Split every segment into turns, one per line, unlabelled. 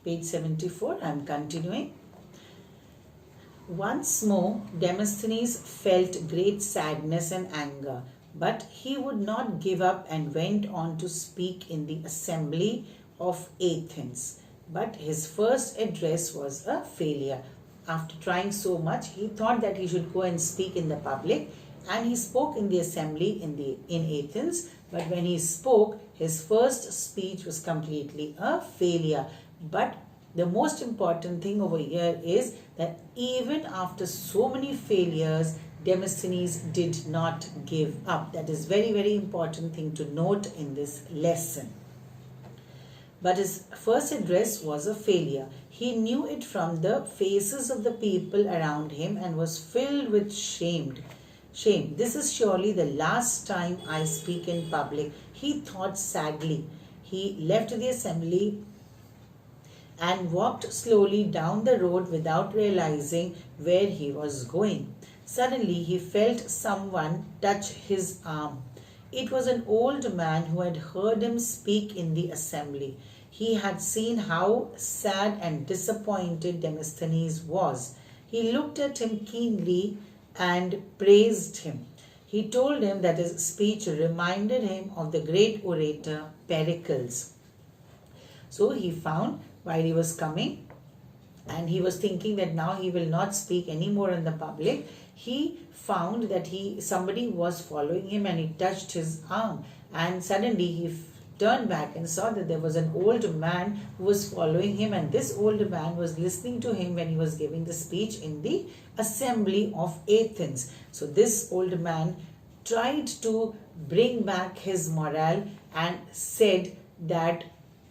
Page 74, I am continuing. Once more, Demosthenes felt great sadness and anger, but he would not give up and went on to speak in the assembly of Athens. But his first address was a failure. After trying so much, he thought that he should go and speak in the public, and he spoke in the assembly in Athens. But when he spoke, his first speech was completely a failure. But the most important thing over here is that even after so many failures, Demosthenes did not give up. That is very, very important thing to note in this lesson. But his first address was a failure. He knew it from the faces of the people around him and was filled with shame. This is surely the last time I speak in public, he thought sadly. He left the assembly and walked slowly down the road without realizing where he was going. Suddenly he felt someone touch his arm. It was an old man who had heard him speak in the assembly. He had seen how sad and disappointed Demosthenes was. He looked at him keenly and praised him. He told him that his speech reminded him of the great orator Pericles. So he found, while he was coming and he was thinking that now he will not speak anymore in the public, he found that somebody was following him and he touched his arm, and suddenly he turned back and saw that there was an old man who was following him, and this old man was listening to him when he was giving the speech in the assembly of Athens. So this old man tried to bring back his morale and said that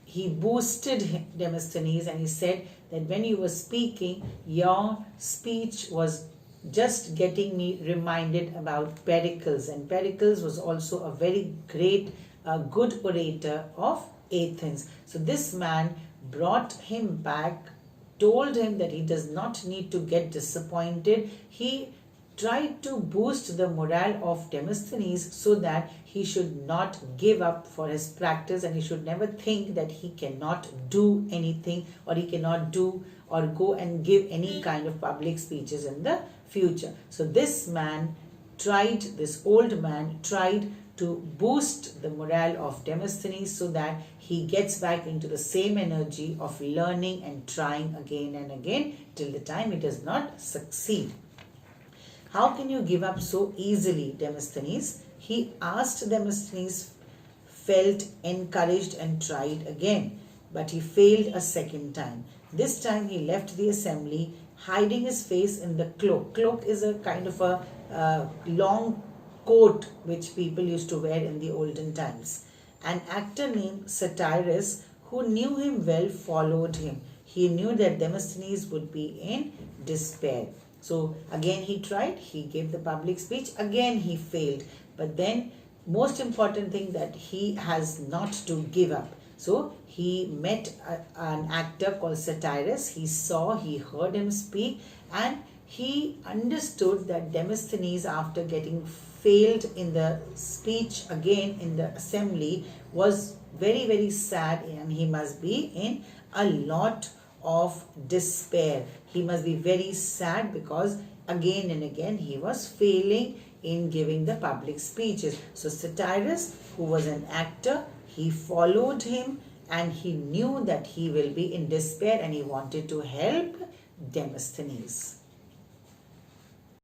he boosted Demosthenes, and he said that when you were speaking, your speech was just getting me reminded about Pericles, and Pericles was also a very great, good orator of Athens. So this man brought him back, told him that he does not need to get disappointed. He tried to boost the morale of Demosthenes so that he should not give up for his practice, and he should never think that he cannot do anything, or he cannot do or go and give any kind of public speeches in the future. So this old man tried to boost the morale of Demosthenes so that he gets back into the same energy of learning and trying again and again till the time he does not succeed. How can you give up so easily, Demosthenes? He asked. Demosthenes felt encouraged and tried again, but he failed a second time. This time he left the assembly, hiding his face in the cloak. Cloak is a kind of a long coat which people used to wear in the olden times. An actor named Satyrus, who knew him well, followed him. He knew that Demosthenes would be in despair. So again he tried, he gave the public speech, again he failed. But then most important thing, that he has not to give up. So he met an actor called Satyrus. He heard him speak, and he understood that Demosthenes, after getting failed in the speech again in the assembly, was very, very sad, and he must be in a lot of despair. He must be very sad because again and again he was failing in giving the public speeches. So Satyrus, who was an actor, he followed him, and he knew that he will be in despair, and he wanted to help Demosthenes.